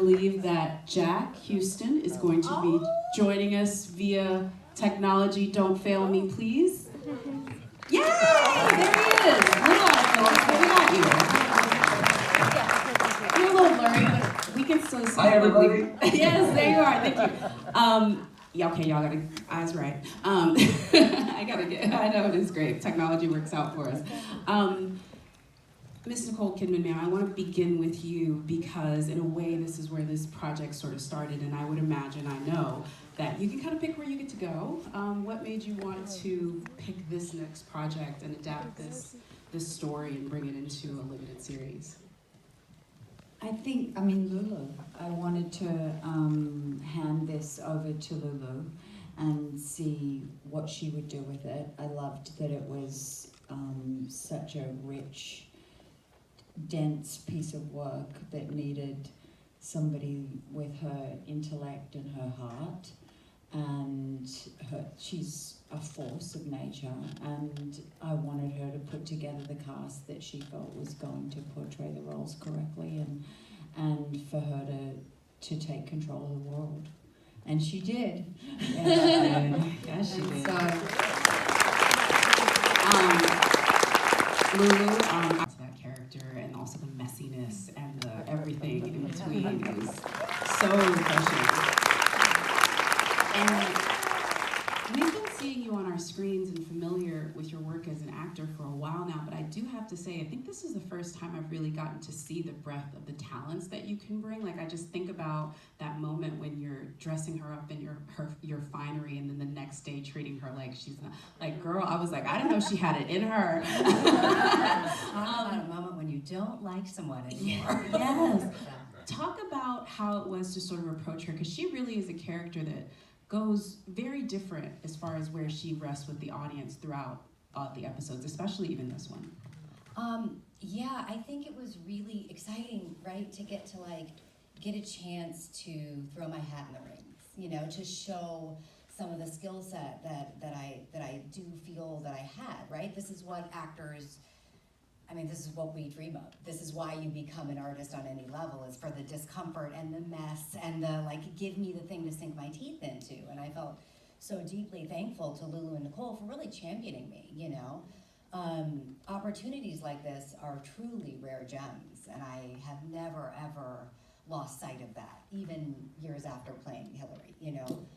believe that Jack Houston is going to be joining us via technology. Don't fail me, please. Yay! There he is. Hold on, folks. We got you. You're a little blurry, but we can still see. Hi, everybody. Yes, there you are. Thank you. Yeah, okay, y'all got eyes right. I know it is great. Technology works out for us. Miss Nicole Kidman, ma'am, I want to begin with you because in a way this is where this project sort of started, and I would imagine, I know, that you can kind of pick where you get to go. What made you want to pick this next project and adapt this story and bring it into a limited series? Lulu. I wanted to hand this over to Lulu and see what she would do with it. I loved that it was such a rich, dense piece of work that needed somebody with her intellect and her heart, and she's a force of nature, and I wanted her to put together the cast that she felt was going to portray the roles correctly, and for her to take control of the world, and she did. Yes, she did. Lulu, that character, and also the messiness and the everything in between is so refreshing. And we've been seeing you on our screens and familiar with your work as an actor for a while now, but I do have to say, I think this is the first time I've really gotten to see the breadth of the talents that you can bring. Like, I just think about that moment when you're dressing her up in your finery, and then the next day treating her like she's not, like, girl, I was like, I didn't know she had it in her. Talk about a moment when you don't like someone anymore. Yes. Talk about how it was to sort of approach her, because she really is a character that goes very different as far as where she rests with the audience throughout the episodes, especially even this one. Yeah, I think it was really exciting, right, to get a chance to throw my hat in the rings, you know, to show some of the skill set that I do feel that I had, right? This is what actors, this is what we dream of. This is why you become an artist on any level, is for the discomfort and the mess and the, give me the thing to sink my teeth into. And I felt so deeply thankful to Lulu and Nicole for really championing me, you know. Opportunities like this are truly rare gems, and I have never, ever lost sight of that, even years after playing Hillary, you know.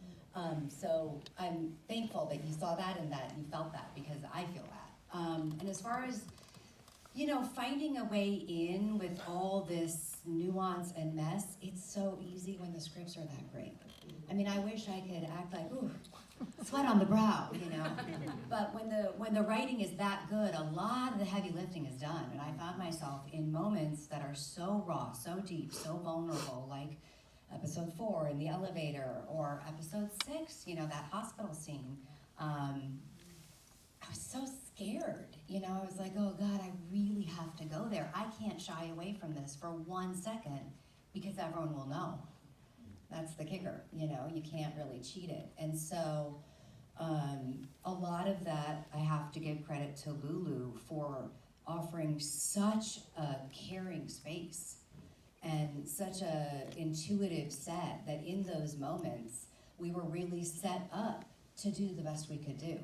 So I'm thankful that you saw that and that you felt that, because I feel that. And as far as, you know, finding a way in with all this nuance and mess, it's so easy when the scripts are that great. I wish I could act like, ooh, sweat on the brow, you know. But when the writing is that good, a lot of the heavy lifting is done. And I found myself in moments that are so raw, so deep, so vulnerable, like episode 4 in the elevator, or episode 6, you know, that hospital scene. I was so scared, you know. I was like, oh God, I really have to go there. I can't shy away from this for 1 second, because everyone will know. That's the kicker, you know, you can't really cheat it. And so a lot of that I have to give credit to Lulu for offering such a caring space and such a intuitive set that in those moments we were really set up to do the best we could do.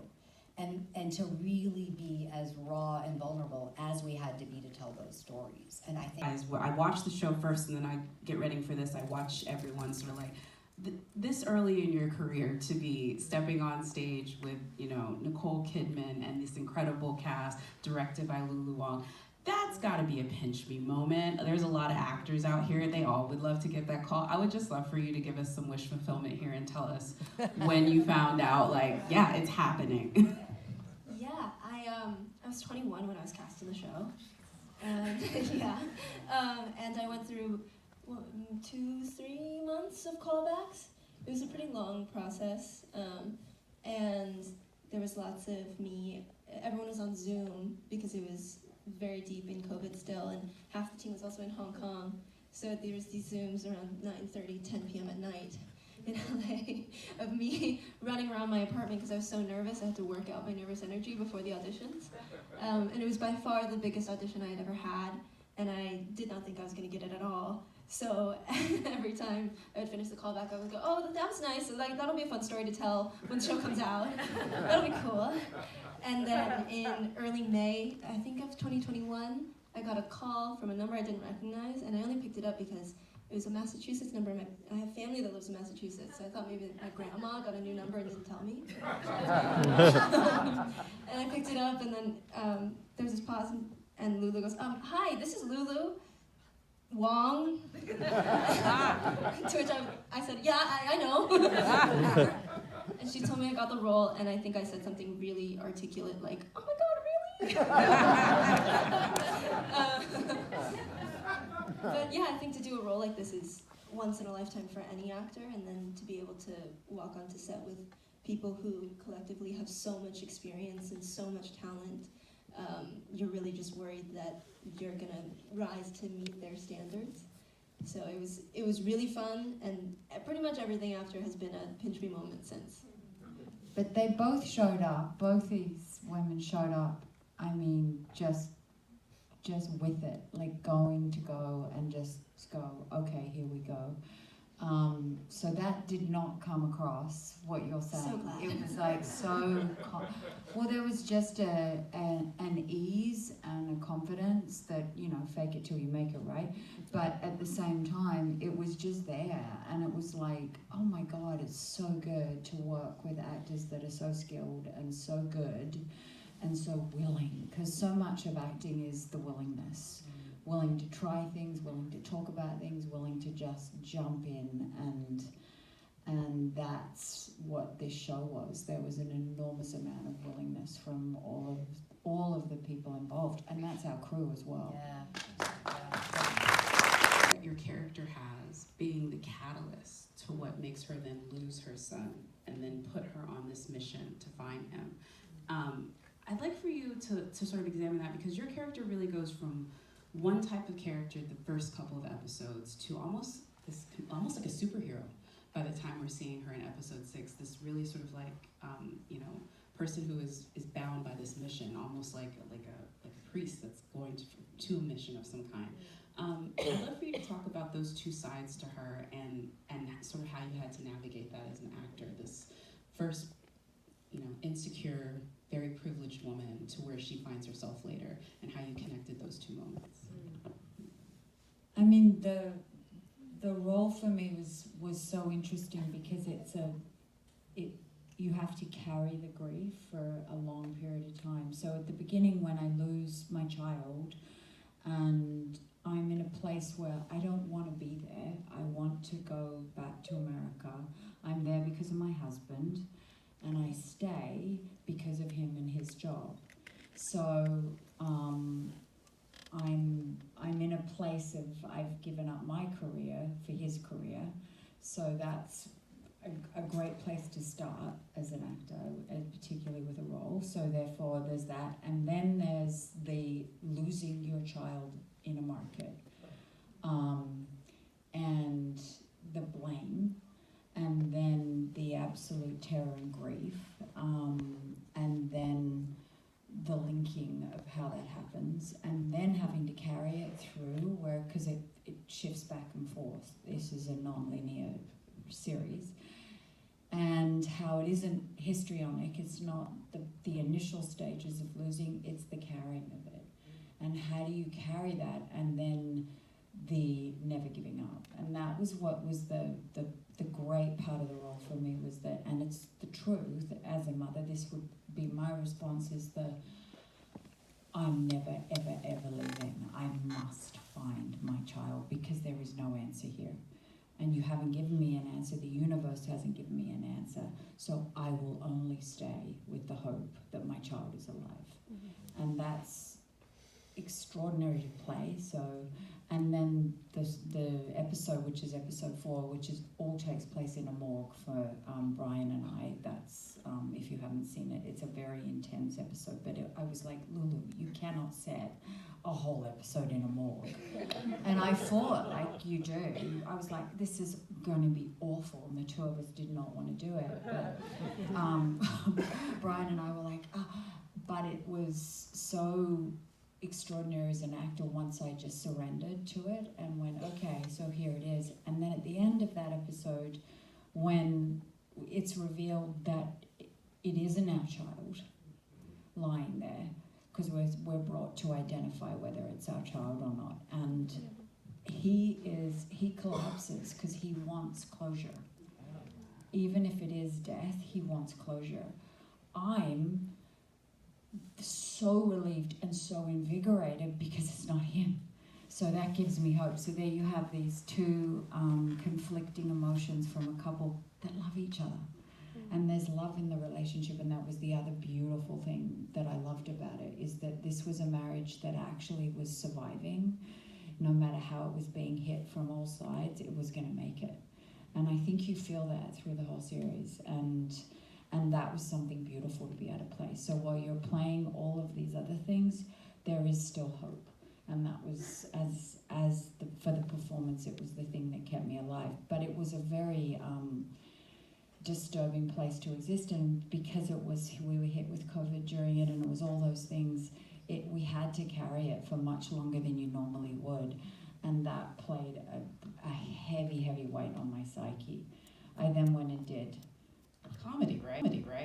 And to really be as raw and vulnerable as we had to be to tell those stories. And I think I watch the show first, and then I get ready for this. I watch everyone sort of like this early in your career to be stepping on stage with, you know, Nicole Kidman and this incredible cast directed by Lulu Wang. That's got to be a pinch me moment. There's a lot of actors out here. They all would love to get that call. I would just love for you to give us some wish fulfillment here and tell us when you found out, like, yeah, it's happening. I was 21 when I was cast in the show, and and I went through 2-3 months of callbacks. It was a pretty long process, and there was lots of me. Everyone was on Zoom because it was very deep in COVID still, and half the team was also in Hong Kong. So there was these Zooms around 9:30, 10 p.m. at night in LA of me running around my apartment because I was so nervous. I had to work out my nervous energy before the auditions. And it was by far the biggest audition I had ever had. and I did not think I was going to get it at all. So every time I would finish the callback, I would go, oh, that was nice. So, like, that'll be a fun story to tell when the show comes out. That'll be cool. And then in early May, I think of 2021, I got a call from a number I didn't recognize, and I only picked it up because it was a Massachusetts number. I have family that lives in Massachusetts, so I thought maybe my grandma got a new number and didn't tell me. And I picked it up, and then there was this pause, and Lulu goes, hi, this is Lulu Wong. To which I said, yeah, I know. And she told me I got the role, and I think I said something really articulate, like, oh my God, really? But yeah, I think to do a role like this is once in a lifetime for any actor, and then to be able to walk onto set with people who collectively have so much experience and so much talent, you're really just worried that you're gonna rise to meet their standards. So it was really fun, and pretty much everything after has been a pinch me moment since. But they both showed up. Both these women showed up. I mean, just with it, like going to go and just go, okay, here we go. So that did not come across what you're saying. So glad. It was like well, there was just an ease and a confidence that, you know, fake it till you make it, right? But at the same time, it was just there, and it was like, oh my God, it's so good to work with actors that are so skilled and so good and so willing, because so much of acting is the willingness. Willing to try things, willing to talk about things, willing to just jump in, and that's what this show was. There was an enormous amount of willingness from all of the people involved, and that's our crew as well. That your character has being the catalyst to what makes her then lose her son and then put her on this mission to find him. I'd like for you to sort of examine that, because your character really goes from one type of character the first couple of episodes to almost like a superhero by the time we're seeing her in episode 6. This really sort of like person who is bound by this mission, almost like a priest that's going to a mission of some kind. I'd love for you to talk about those two sides to her and sort of how you had to navigate that as an actor. This first, insecure, very privileged woman to where she finds herself later, and how you connected those two moments. I mean, the role for me was so interesting because you have to carry the grief for a long period of time. So at the beginning, when I lose my child and I'm in a place where I don't want to be there, I want to go back to America. I'm there because of my husband, and I stay because of him and his job. So I'm in a place of I've given up my career for his career. So that's a great place to start as an actor, particularly with a role. So therefore there's that, and then there's the losing your child in a market, and the blame, and then the absolute terror and grief, and then the linking of how that happens, and then having to carry it through because it shifts back and forth. This is a non-linear series, and how it isn't histrionic. It's not the initial stages of losing, it's the carrying of it. And how do you carry that, and then the never giving up. And that was what was the great part of the role for me, was that, and it's the truth, as a mother, this would be my response, is I'm never, ever, ever leaving. I must find my child, because there is no answer here. And you haven't given me an answer, the universe hasn't given me an answer, so I will only stay with the hope that my child is alive. Mm-hmm. And that's extraordinary to play. So, and then the episode, which is episode 4, which all takes place in a morgue for Brian and I. That's if you haven't seen it, it's a very intense episode. But I was like, Lulu, you cannot set a whole episode in a morgue. And I thought, like you do, I was like, this is going to be awful, and the two of us did not want to do it. But Brian and I were like, but it was so extraordinary as an actor once I just surrendered to it and went, okay, so here it is. And then at the end of that episode, when it's revealed that it isn't our child lying there, because we're brought to identify whether it's our child or not. And he collapses because he wants closure. Even if it is death, he wants closure. I'm so relieved and so invigorated because it's not him. So that gives me hope. So there you have these two conflicting emotions from a couple that love each other. And there's love in the relationship, and that was the other beautiful thing that I loved about it, is that this was a marriage that actually was surviving. No matter how it was being hit from all sides, it was going to make it. And I think you feel that through the whole series. And that was something beautiful to be able to play. So while you're playing all of these other things, there is still hope. And that was, for the performance, it was the thing that kept me alive. But it was a very disturbing place to exist in, because we were hit with COVID during it, and it was all those things. We had to carry it for much longer than you normally would. And that played a heavy, heavy weight on my psyche. I then went and did comedy, right?